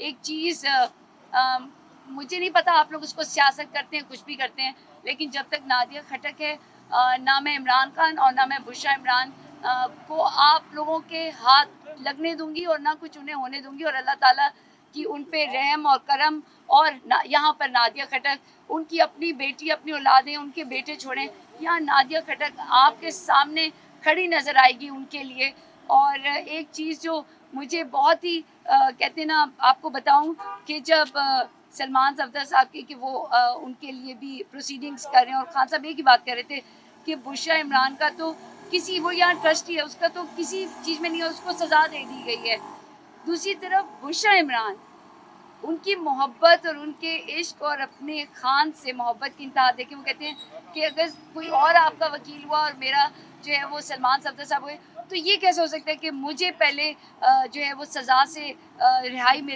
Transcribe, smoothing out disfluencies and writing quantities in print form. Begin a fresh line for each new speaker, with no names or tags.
एक चीज़ मुझे नहीं पता आप लोग उसको सियासत करते हैं, कुछ भी करते हैं, लेकिन जब तक नादिया खटक है ना मैं इमरान खान और ना मैं बुशरा इमरान को आप लोगों के हाथ लगने दूंगी और ना कुछ उन्हें होने दूंगी। और अल्लाह ताला की उन पे रहम और करम। और यहाँ पर नादिया खटक, उनकी अपनी बेटी, अपनी औलादें, उनके बेटे छोड़ें, यहाँ नादिया खटक आपके सामने खड़ी नज़र आएगी उनके लिए। और एक चीज़ जो मुझे बहुत ही कहते हैं ना, आपको बताऊं कि जब सलमान सफदर साहब की कि वो उनके लिए भी प्रोसीडिंग्स कर रहे हैं और खान साहब एक ही बात कह रहे थे कि बुशरा इमरान का तो किसी, वो यहाँ ट्रस्टी है, उसका तो किसी चीज़ में नहीं है, उसको सज़ा दे दी गई है। दूसरी तरफ बुशरा इमरान, उनकी मोहब्बत और उनके इश्क और अपने खान से मोहब्बत की इंतहा देखिए, वो कहते हैं कि अगर कोई और आपका वकील हुआ और मेरा जो है वो सलमान सफदर साहब हुए, तो ये कैसे हो सकता है कि मुझे पहले जो है वो सज़ा से रिहाई मिल